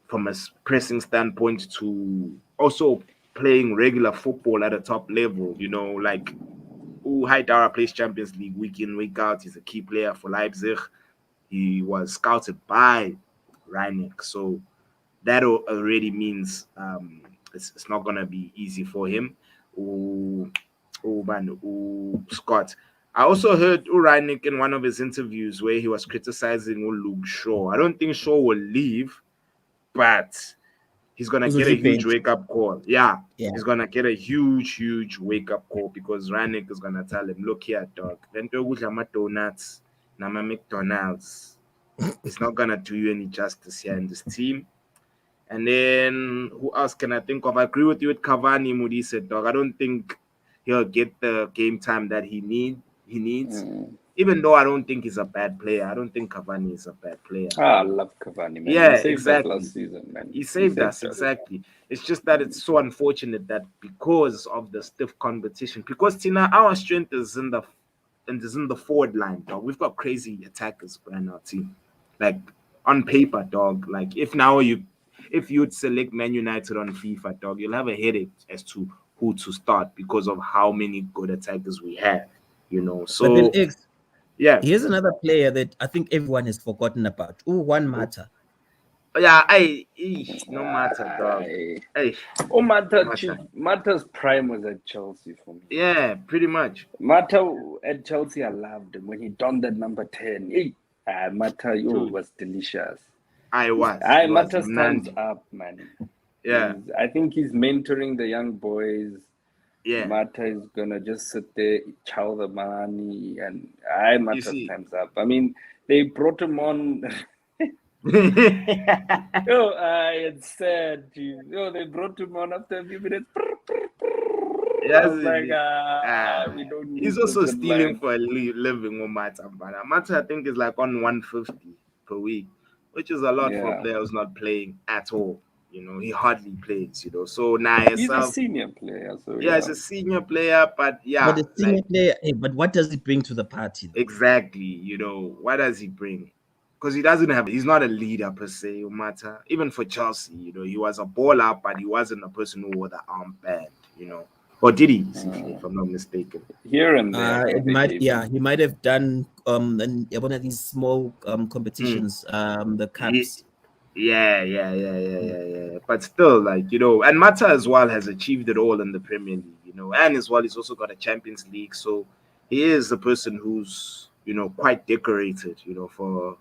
from a pressing standpoint to also playing regular football at a top level, like Haidara plays Champions League week in, week out. He's a key player for Leipzig. He was scouted by Reinek. So that already means it's not gonna be easy for him. Scott. I also heard Uranic in one of his interviews where he was criticizing Luke Shaw. I don't think Shaw will leave, but he's gonna get a huge wake up call. Yeah, Yeah. he's gonna get a huge wake up call, because Rannick is gonna tell him, look here, dog, donuts, Nama McDonald's. It's not gonna do you any justice here in this team. And then who else can I think of? I agree with you with Cavani, Modise, dog. I don't think he'll get the game time that he needs. Even though I don't think he's a bad player. I don't think Cavani is a bad player. I love Cavani, man. Yeah, He saved us exactly. last season, man. He saved us, exactly. It's just that it's so unfortunate that because of the stiff competition, because Tina, our strength is in the forward line, dog. We've got crazy attackers in our team. Like on paper, dog. Like if you'd select Man United on FIFA, dog, you'll have a headache as to who to start because of how many good attackers we have. But then So yeah. here's another player that I think everyone has forgotten about. Juan Mata. Yeah, no matter, dog. Aye. Hey, Oh, no matter. Mata's prime was at Chelsea for me. Yeah, pretty much. Mata at Chelsea, I loved him when he donned that number 10. Hey, Mata, Dude, was delicious. he was Mata's time's Mnandi. up, man. Yeah, I think he's mentoring the young boys. yeah. Mata is gonna just sit there, chow the money, and You Mata's see. time's up. I mean, they brought him on. Oh, it's sad. Geez. Oh, they brought him on after a few minutes. I Yes, was like, uh, we don't he's need this also in stealing life. for a living on Mata. Mata, I think, is like on 150 per week, which is a lot for a Yeah, player who's not playing at all. He hardly plays. So now he's a yourself, senior player, so yeah, yeah. he's a senior player, but But yeah, the senior like player, hey, but what does it bring to the party though? exactly. What does he bring? Because he's not a leader per se, no matter. Even for Chelsea, he was a baller, but he wasn't a person who wore the armband. Or did he, Sihle, if I'm not mistaken? Here and there, I It think they might, gave yeah, him. he might have done one of these small Mm. competitions, the Ye- cups. Yeah, yeah, yeah, yeah, yeah, yeah. But still, like, and Mata as well has achieved it all in the Premier League, and as well, he's also got a Champions League. So he is a person who's quite decorated, Nah, for,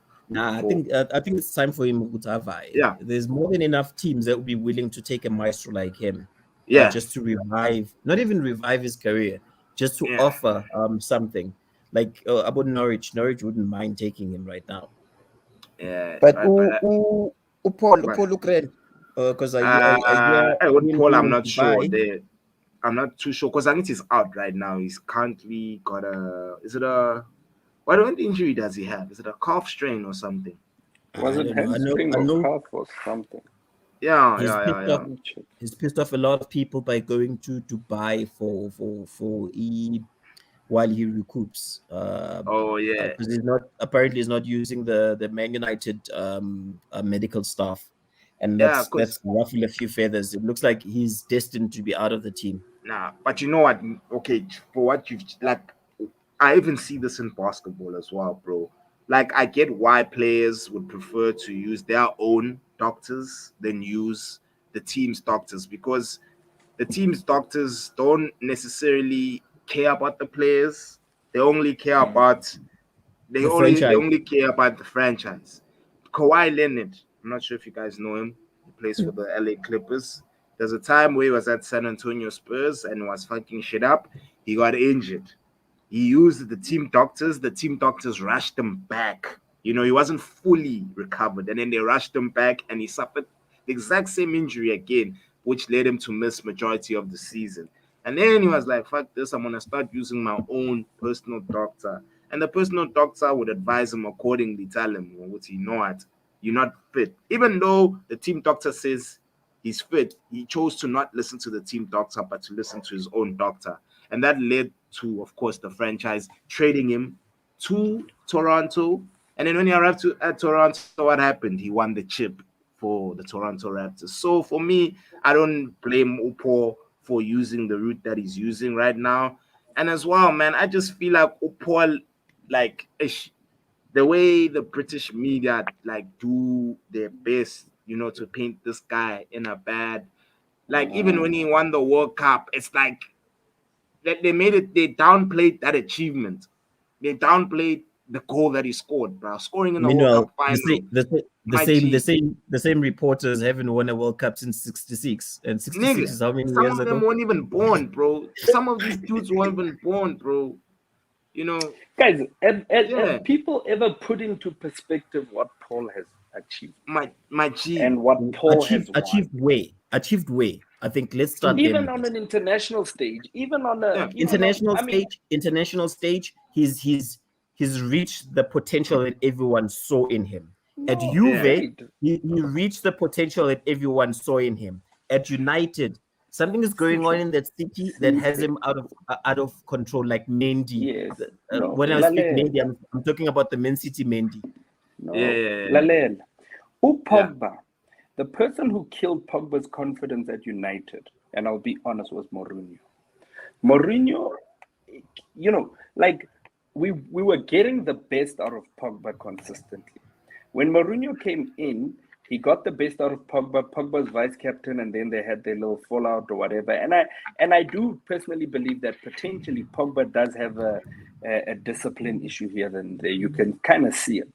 I think it's time for him to have yeah, There's more than enough teams that would be willing to take a maestro like him, yeah, just to revive, not even revive his career, just to yeah, offer something. Like about Norwich. Norwich wouldn't mind taking him right now. yeah. But But Paul Ukraine, because I hear with him Paul, being I'm in not sure. Dubai. I'm not too sure because I think he's out right now. He's currently got is it a, what injury does he have? Is it a calf strain or something? Was I it don't know. hamstring I or know calf or something? Yeah, he's yeah, yeah, pissed off. yeah. Let me check. He's pissed off a lot of people by going to Dubai while he recoups. Oh yeah, Because he's not using the Man United medical staff, and yeah. that's Cause ruffled a few feathers. It looks like he's destined to be out of the team. nah, but you know what? Okay, for what you've like, I even see this in basketball as well, bro. Like, I get why players would prefer to use their own doctors than use the team's doctors because the team's doctors don't necessarily care about the players. They only care Mm. about The they franchise. only care about the franchise. Kawhi Leonard, I'm not sure if you guys know him. He plays for the LA Clippers. There's a time where he was at San Antonio Spurs and was fucking shit up. He got injured. He used the team doctors. The team doctors rushed him back. He wasn't fully recovered. And then they rushed him back and he suffered the exact same injury again, which led him to miss majority of the season. And then he was like, fuck this, I'm gonna start using my own personal doctor. And the personal doctor would advise him accordingly, tell him, well, what you know what, you're not fit. Even though the team doctor says he's fit, he chose to not listen to the team doctor, but to listen to his own doctor. And that led to, of course, the franchise trading him to Toronto. And then when he arrived at Toronto, what happened? He won the chip for the Toronto Raptors. So for me, I don't blame Upo for using the route that he's using right now. And as well, man, I just feel like Upo, like the way the British media like do their best, to paint this guy in a bad. Like even when he won the World Cup, it's like they downplayed that achievement. They downplayed the goal that he scored, bro. Scoring in the World Meanwhile, Cup final, the my same G. the same reporters haven't won a World Cup since '66, and '66 Nigga, is how many some years of them ago? weren't even born, bro. Some of these dudes weren't even born, bro. You know, Guys, yeah, have people ever put into perspective what Paul has achieved my G. and what Paul has won? Achieved way. I think let's start there, Even on Modise. an international stage, even on a Yeah, even on I mean, International stage, he's reached the potential that everyone saw in him. At no, yeah, Juve, wait. he reached the potential that everyone saw in him. At United, something is going on Sihle, in that city that has Sihle. him out of control, like Mendy. Yes. No, When I speak Mendy, Lalela. I'm talking about the Man City Mendy. yeah, No, yeah, yeah, Lalela. Who yeah. Pogba? The person who killed Pogba's confidence at United, and I'll be honest, was Mourinho. Mourinho, like we were getting the best out of Pogba consistently. When Mourinho came in, He got the best out of Pogba. Pogba's vice captain, and then they had their little fallout or whatever. And I do personally believe that potentially Pogba does have a discipline issue here and there. You can kind of see it.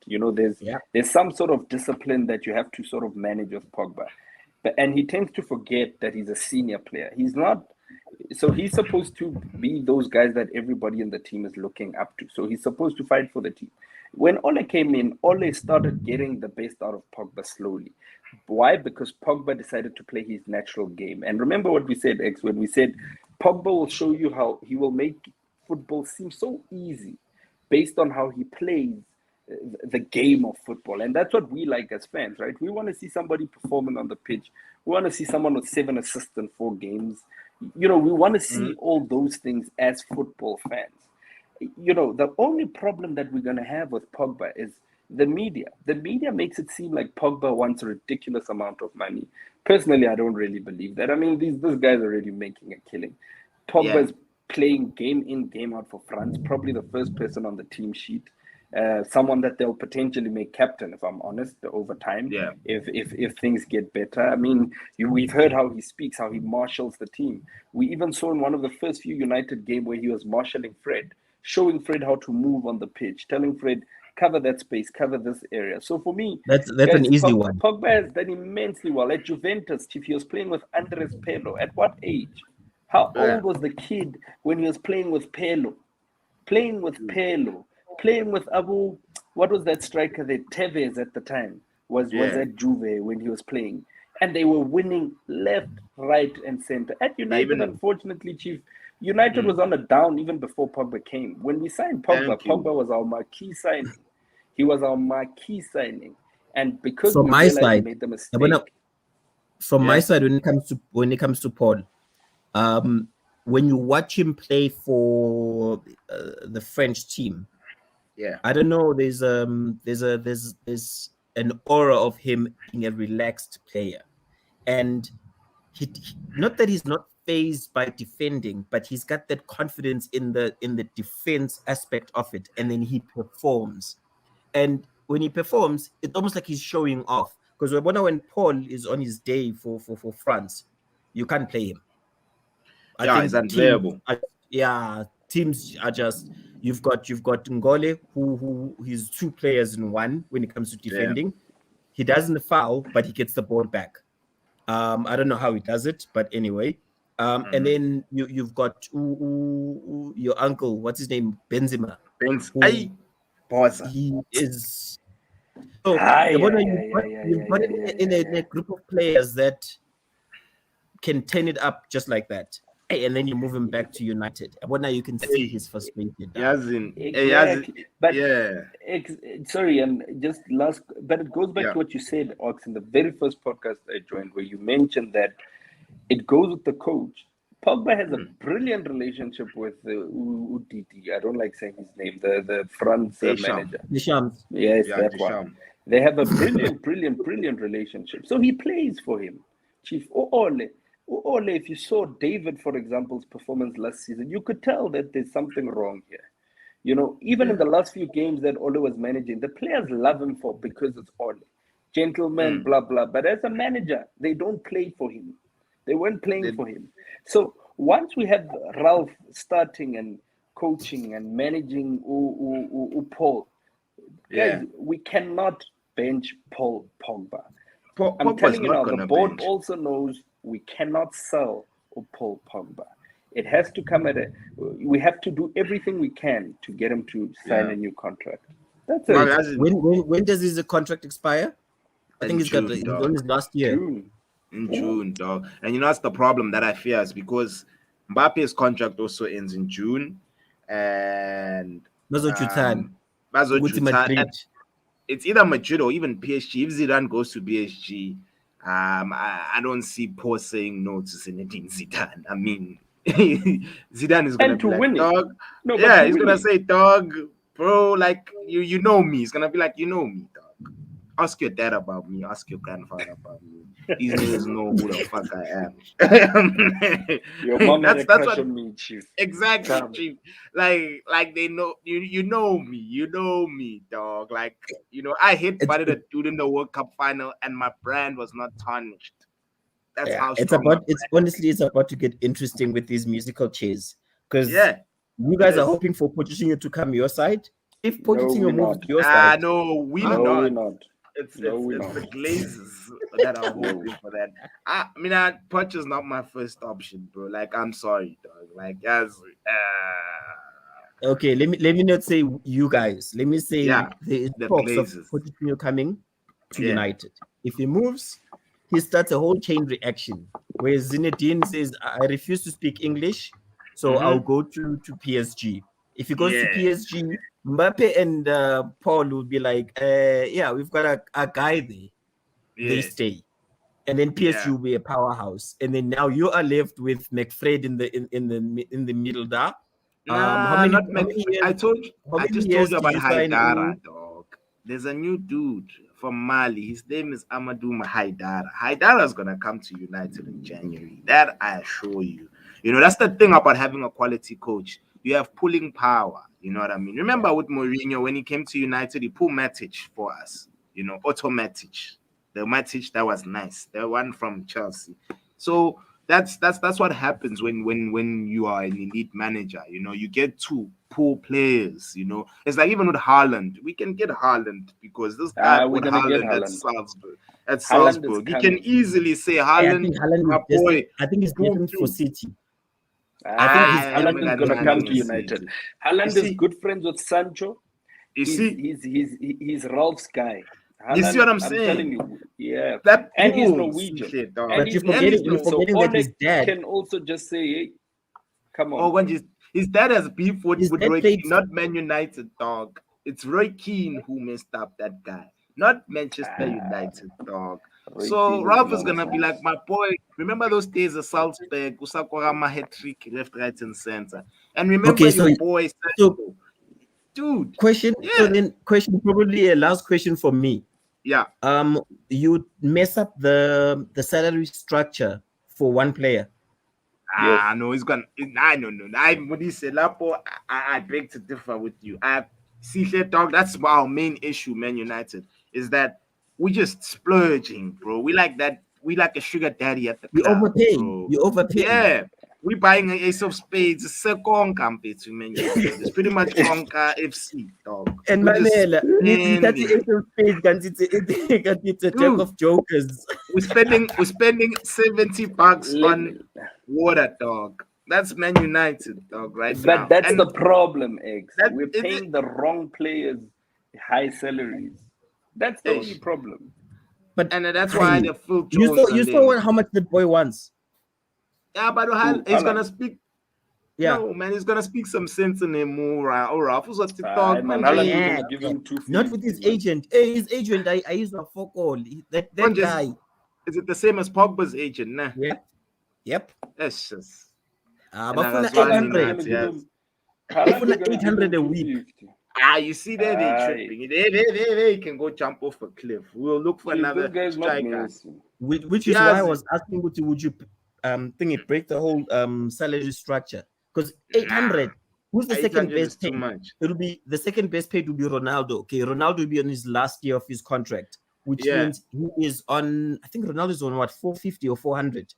There's some sort of discipline that you have to sort of manage with Pogba. And he tends to forget that he's a senior player. He's not. So he's supposed to be those guys that everybody in the team is looking up to. So he's supposed to fight for the team. When Ole came in, Ole started getting the best out of Pogba slowly. Why? Because Pogba decided to play his natural game. And remember what we said, X, when we said Pogba will show you how he will make football seem so easy based on how he plays the game of football. And that's what we like as fans, right? We want to see somebody performing on the pitch. We want to see someone with 7 assists in 4 games. We want to see all those things as football fans. The only problem that we're going to have with Pogba is the media. The media makes it seem like Pogba wants a ridiculous amount of money. Personally, I don't really believe that. I mean, these guys are already making a killing. Pogba is playing game in, game out for France, probably the first person on the team sheet. Someone that they'll potentially make captain, if I'm honest, over time, if things get better. I mean, we've heard how he speaks, how he marshals the team. We even saw in one of the first few United games where he was marshalling Fred, showing Fred how to move on the pitch, telling Fred, cover that space, cover this area. So for me, that's guys, an easy one. Pogba has done immensely well. At Juventus, if he was playing with Andres Pirlo, at what age? How old was the kid when he was playing with Pirlo? Playing with Abu, what was that striker there? Tevez at the time was at Juve when he was playing. And they were winning left, right, and center. At United, unfortunately, Chief, United was on a down even before Pogba came. When we signed Pogba, Pogba was our marquee signing. He was our marquee signing. And because from my side, we made the mistake. My side, when it comes to Paul, when you watch him play for the French team, I don't know. There's an aura of him being a relaxed player, and he not that he's not phased by defending, but he's got that confidence in the defense aspect of it, and then he performs. And when he performs, it's almost like he's showing off. Because when Paul is on his day for France, you can't play him. I think it's unplayable. Teams are just you've got Ngole who he's 2 players in one when it comes to defending. He doesn't foul, but he gets the ball back. I don't know how he does it, but anyway. And then you've got your uncle, what's his name, Benzema. He is. So you've got in a group of players that can turn it up just like that. And then you move him back to United. But now you can see he's frustrated. Sorry, and just last, but it goes back to what you said, Ox, in the very first podcast I joined, where you mentioned that it goes with the coach. Pogba has a brilliant relationship with Uditi. I don't like saying his name. The France manager. Deschamps. Yes, that one. They have a brilliant relationship. So he plays for him. Chief Ole, if you saw David, for example's performance last season, you could tell that there's something wrong here. Even in the last few games that Ole was managing, the players love him because it's Ole. Gentleman, blah, blah. But as a manager, they don't play for him. They weren't playing for him. So once we have Ralf starting and coaching and managing Paul, guys, we cannot bench Paul Pogba. I'm telling you now, the board also knows we cannot sell Paul Pogba. It has to come we have to do everything we can to get him to sign a new contract. That's it. When does his contract expire? I think he's on his last year. In June, dog. And that's the problem that I fear is because Mbappe's contract also ends in June. And it's either Madrid or even PSG. If Zidane goes to PSG, I don't see Paul saying no to Zinedine Zidane. I mean, Zidane is going to be like, dog. He's going to say, dog, bro, like, you know me. He's going to be like, you know me, dog. Ask your dad about me. Ask your grandfather about me. These niggas know who the fuck I am. Your mom had a That's crush what on me, chief. exactly, Come. chief. Like they know you know me. You know me, dog. Like I hit It's butted a dude in the World Cup final, and my brand was not tarnished. That's yeah, how it's strong my about it's brand. honestly it's about to get interesting with these musical chairs because Yeah, you it guys are is. hoping for Pochettino to come your side. If No, we're Pochettino moves not. to your side, No, we huh? No, we're not. not. It's No, it's we're it's not. the Glazers that are No. hoping for that. Poch is not my first option, bro. Like, I'm sorry, dog. Like, as Okay, let me not say you guys. Let me say yeah, there is the talks of Glazers. Pochettino coming to Yeah. United. If he moves, he starts a whole chain reaction where Zinedine says, "I refuse to speak English, so I'll Mm-hmm. go to PSG." If he goes to Yeah. PSG, Mbappe and Paul will be like, "Yeah, we've got a guy there." They Yeah. stay, and then PSG Yeah. will be a powerhouse, and then now you are left with McFred in the middle there. How Nah, many not how Mc. many years how I many just told years you did about you sign Haidara, in? dog. There's a new dude from Mali. His name is Amadou Haidara. Haidara is gonna come to United in January. That I assure you. That's the thing about having a quality coach. You have pulling power. You know what I mean? Yeah. Remember with Mourinho when he came to United, he pulled Matic for us. Otto Matic. The Matic that was nice. The one from Chelsea. So that's what happens when you are an elite manager. You get to pull players. It's like even with Haaland, we can get Haaland because this guy We're bought gonna get Haaland at Haaland. Salzburg. At Haaland is Salzburg, you can coming. easily say I Haaland, think Haaland my is destined. boy, I think he's pull destined for through. City. I think he's Haaland is gonna come to See, United. you Haaland is see, good friends with Sancho. you see, He's Ralph's guy. you see what Haaland, I'm I'm telling saying? you, yeah. That And he's pulls, Norwegian. shit, dog. And but he's And he's you're Norwegian. no. So forgetting that his Oleg dad can also just say, hey, come Oh, on. when his dad has beef his with dad Roy played Keane, not Man United, dog. It's Roy Keane who messed up that guy, not Manchester Ah, United, dog. Roy So Keane is Ralph is gonna be like nonsense. my boy. Remember those days of Salzburg, Usakorama hat trick, left, right, and center. And remember okay, your boy so Sancho, dude. question so Yeah, then question probably a last question for me. yeah. You mess up the salary structure for one player. Yes. No, he's gonna. I no no. I Modise Lapo. I beg to differ with you. Sihle dog. That's our main issue, Man United, is that we just splurging, bro. We like that. We like a sugar daddy at the You club, overpay. bro. You overpay. Yeah, we buying an ace of spades. It's a conca to Man United. It's pretty much conca FC, dog. And We just Manela, that's the spending, eight of spades, guys. It's a deck dude. of jokers. We're spending $70 on Let, water, dog. That's Man United, dog, right but now. that's And the problem, X. that We're is it. paying the wrong players high salaries. That's the only Ish. problem. But And that's why hey, the Phil you saw Jones you and saw them. how much that boy wants. Yeah, but Who? he's gonna Haaland. speak. Yeah. No, man, he's gonna speak some sense in him more. Or Ralph was at the dog, Man, man. Haaland is Yeah, gonna give yeah. him Not with 250, his man. agent. Hey, his agent, I used to fuck all. That Just guy. is it the same as Pogba's agent? Nah, Yep. Yep. that's just. And I Bafuna was Haaland is 800. gonna give yes. him. Haaland is Bafuna gonna give him 800 a week. 250. You see there they Aye, tripping. They can go jump off a cliff. We'll look for chief, this another guy's not striker. Messi. Which is why I Yes, was asking would you thingy break the whole salary structure? Because nah, 800, who's the second 800 is best too paid? much. It'll be the second best paid will be Ronaldo. Okay, Ronaldo will be on his last year of his contract, which Yeah. means he is on. I think Ronaldo's on what 450 or 400.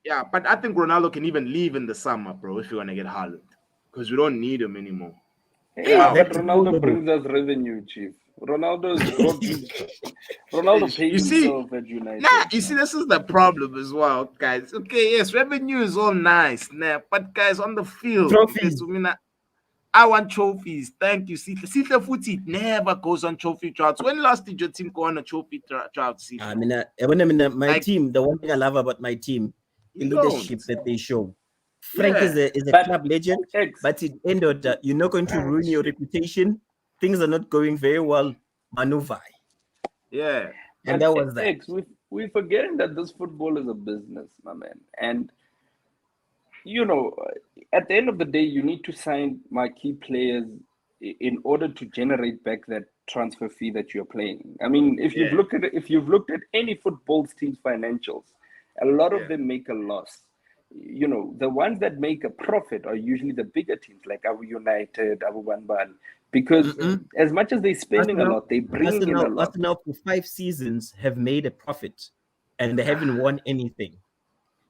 Yeah, but I think Ronaldo can even leave in the summer, bro, if you want to get Haaland. Because we don't need him anymore. Hey, Yeah, but that's Ronaldo affordable. brings us revenue, chief. Ronaldo You pays see, himself at United. you see, this is the problem as well, guys. Okay, yes, revenue is all nice, nah, but guys, on the field, Trophies. I want trophies. Thank you, Sihle. Sihle Footy never goes on trophy droughts. When last did your team go on a trophy drought, Sihle? I mean, my Like, team. The one thing I love about my team, the you don't. leadership that they show. Frank Yeah, is a But club legend, X, but it ended that you're not going to ruin your reputation. Things are not going very well. Maneuver, yeah. and but that was that. X, we forgetting that this football is a business, my man. And you know, at the end of the day, you need to sign marquee players in order to generate back that transfer fee that you're playing. I mean, if you've looked at any football team's financials, a lot of them make a loss. You know, the ones that make a profit are usually the bigger teams like Abu United, Abu Banban, because as much as they're spending a lot, they're bringing in a lot. Arsenal for 5 seasons have made a profit, and they haven't won anything.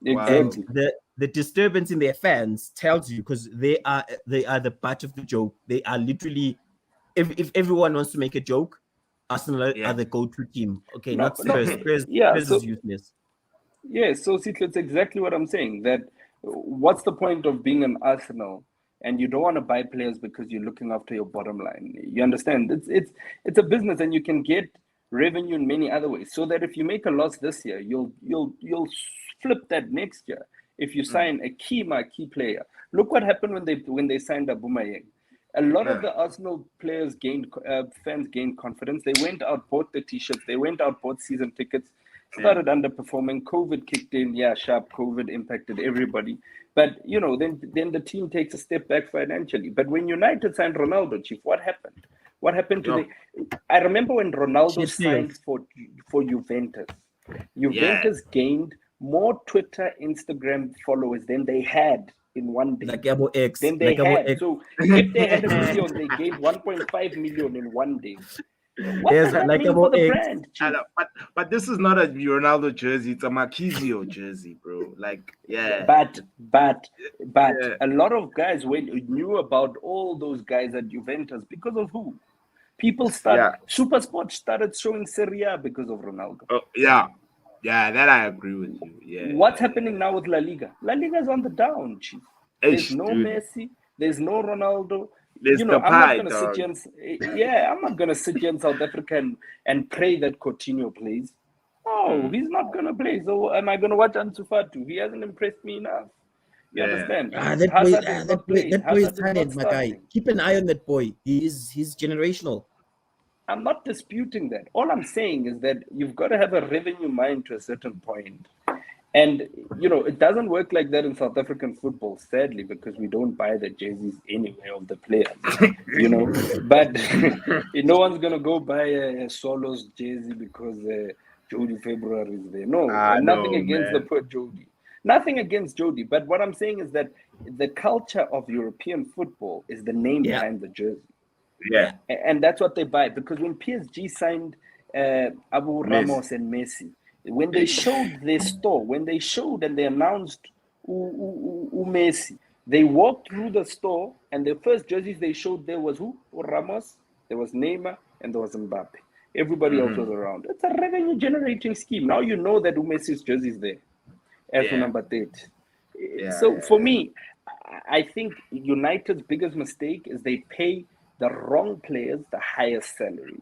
Exactly. And the disturbance in their fans tells you, because they are the butt of the joke. They are literally, if everyone wants to make a joke, Arsenal are the go-to team. Okay, not Spurs. Spurs is useless. Yeah, so it's exactly what I'm saying. That what's the point of being an Arsenal and you don't want to buy players because you're looking after your bottom line? You understand? It's a business, and you can get revenue in many other ways. So that if you make a loss this year, you'll flip that next year. If you sign a key marquee player, look what happened when they signed Aubameyang. A lot of the Arsenal players fans gained confidence. They went out, bought the t-shirts. They went out, bought season tickets. Started underperforming. COVID kicked in. Yeah, sharp. COVID impacted everybody. But you know, then the team takes a step back financially. But when United signed Ronaldo, Chief, what happened? What happened to I remember when Ronaldo signed for Juventus. Juventus gained more Twitter, Instagram followers than they had in one day. Like X. Then they had. So if they had a million, they gained 1.5 million in one day. What's happening for the brand? But this is not a Ronaldo jersey; it's a Marquisio jersey, bro. Like, But a lot of guys knew about all those guys at Juventus because of who? People Supersport started showing Serie A because of Ronaldo. Oh, yeah, that I agree with you. Yeah. What's happening now with La Liga? La Liga is on the down, Chief. There's no Messi. There's no Ronaldo. I'm not gonna sit here. I'm not gonna sit here in South Africa and pray that Coutinho plays. No, he's not gonna play. So am I gonna watch Ansu Fati? He hasn't impressed me enough. You understand? That boy is talented, my guy. Keep an eye on that boy. He's generational. I'm not disputing that. All I'm saying is that you've got to have a revenue mind to a certain point. And, you know, it doesn't work like that in South African football, sadly, because we don't buy the jerseys anyway of the players, you know. But no one's going to go buy a Solos jersey because Jody February is there. No, nothing against the poor Jody. Nothing against Jody. But what I'm saying is that the culture of European football is the name behind the jersey. Yeah. And that's what they buy. Because when PSG signed Abu Ramos and Messi, when they showed their store, when they showed and they announced Messi, they walked through the store and the first jerseys they showed there was who? Ramos, there was Neymar, and there was Mbappe. Everybody else was around. It's a revenue generating scheme. Now you know that Messi's jersey is there as number 30. So for me, I think United's biggest mistake is they pay the wrong players the highest salaries.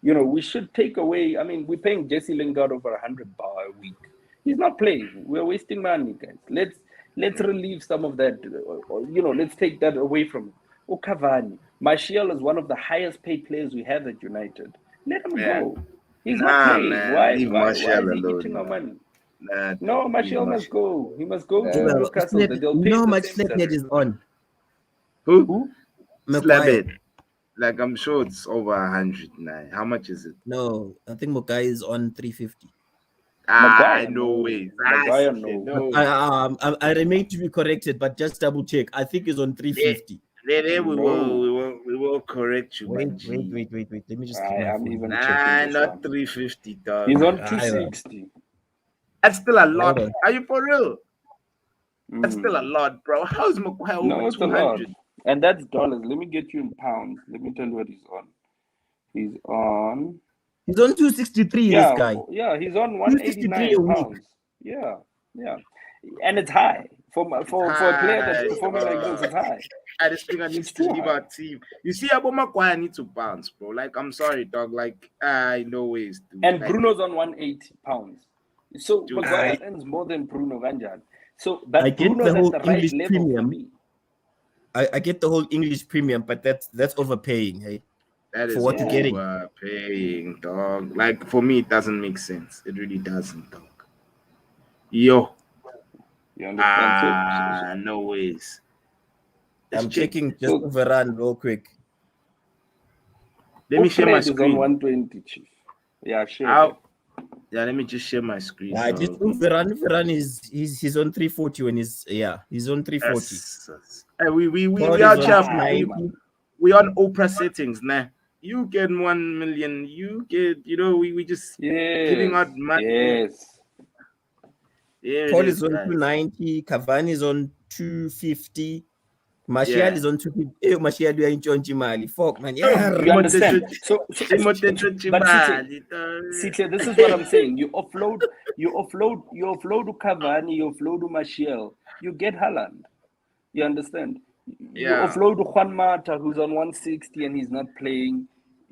You know, we should take away. I mean, we're paying Jesse Lingard over 100 bar a week. He's not playing. We're wasting money, guys. Let's relieve some of that. You know, let's take that away from him. Cavani, Martial is one of the highest paid players we have at United. Let him go. He's not playing. Why is he eating our money? No, Martial must go. He must go to Newcastle. You know how much Slaphead is on? Who? Slaphead. Like, I'm sure it's over 100 now. How much is it? No, I think Mokai is on 350. No way. I remain to be corrected, but just double check. I think it's on 350. We will correct you. Wait. Let me just. I'm even checking. Not 350, dog. He's on 260. That's still a lot. Are you for real? That's still a lot, bro. How's Mokai over 200? And that's dollars. Let me get you in pounds. Let me tell you what he's on. He's on 263, this guy. Yeah, he's on 189 pounds. Yeah. And it's high. For a player that's performing like this, it's high. I just think I need to leave our team. You see, Aubameyang needs to bounce, bro. Like, I'm sorry, dog. Like, no ways. Dude. And Bruno's on 180 pounds. So Maguire earns more than Bruno Vanjan. So, but I get Bruno's the whole at the right English level premium. for me. I get the whole English premium, but that's overpaying, hey? That is for what you're getting. Overpaying, dog. Like, for me, it doesn't make sense. It really doesn't, dog. Yo. You understand? No ways. I'm checking just overrun real quick. Let me share my Fred is on screen. 120, Chief. Yeah, share Out. that. Yeah, let me just share my screen. I just Veran is he's on 340 when he's on 340. Hey, we Ford is out on here. 290. We on Oprah settings now. You get 1 million. You get, we just giving Yes. out money. Yes. Yeah, Paul it is is, on guys. 290. Cavani is on 250. Martial Yeah. is on 250. Martial, you are in Mali. Fuck, man. You Yeah. understand? But Sihle, this is what I'm saying. You offload to Cavani, you offload to Martial, you get Haaland. You understand? You Yeah. offload to Juan Mata, who's on 160 and he's not playing.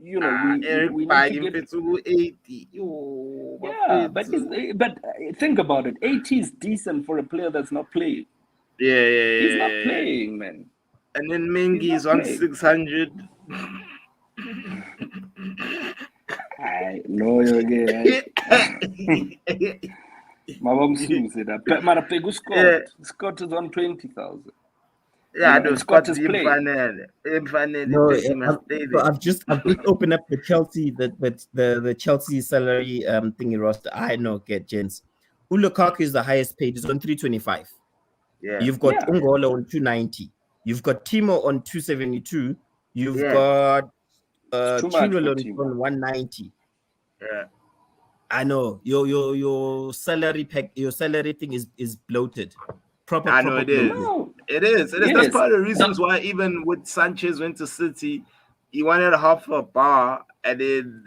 Eric We need to Bailly get. fits 80. Yo, Yeah, but think about it. 80 is decent for a player that's not playing. yeah. He's not playing, man. And then He's Mengi not is on playing. 600. I know you again. Mabam Sue said that. But Marapegu Yeah. Scott is on 20,000. Yeah, I know And Scott Scott's is playing. No, the team has played so it. I've just opened up the Chelsea the Chelsea salary thingy roster. I know, get gents. Lukaku is the highest paid. He's on 325. Yeah. You've got Yeah. Ungolo on 290. You've got Timo on 272. You've Yeah. got It's too much for Chilwell Timo. on 190. Yeah. I know your salary thing is bloated. I know it is. No. It is. Yes. That's part of the reasons why even with Sanchez went to City, he wanted half a bar, and then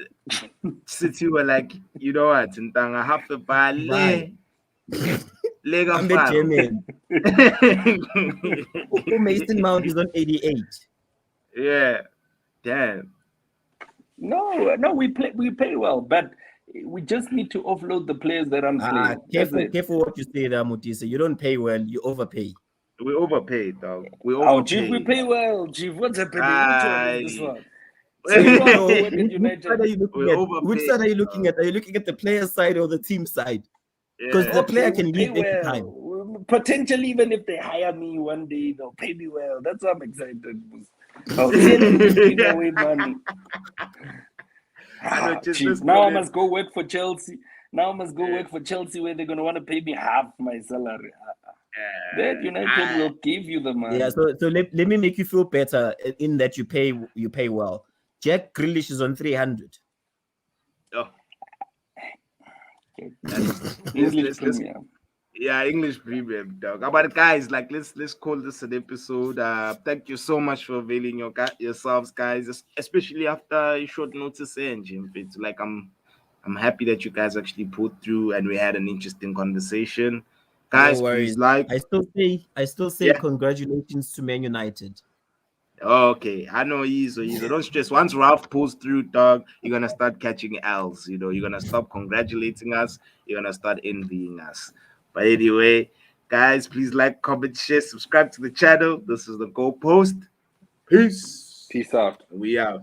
City were like, you know what, Ntanga, half a bar, lega I'm the German. Mason Mount is on 88. Yeah. Damn. No, we pay well, but we just need to offload the players that aren't playing. Careful what you say there, Modise. You don't pay well, you overpay. We overpaid, dog. We Oh, overpaid. Chief, we pay well. Chief, what's happening? Which one is this one? Which side are you looking at? Are you looking at the player side or the team side? Because the player can leave any time. Potentially, even if they hire me one day, they'll pay me well. That's why I'm excited. I'll see them giving away money. Chief, now I must go work for Chelsea. Work for Chelsea where they're going to want to pay me half my salary. That United will give you the money. Yeah, so let me make you feel better in that you pay well. Jack Grealish is on 300. Oh. English Premium. Yeah, English Premium, dog. But guys, like let's call this an episode. Thank you so much for availing yourselves, guys, especially after a short notice engine. It's like I'm happy that you guys actually pulled through and we had an interesting conversation. Guys, please like. I still say congratulations to Man United. Okay, I know easy. Don't stress. Once Ralf pulls through, dog, you're gonna start catching L's. You're gonna stop congratulating us. You're gonna start envying us. But anyway, guys, please like, comment, share, subscribe to the channel. This is the Goalpost. Peace. Peace out. We out.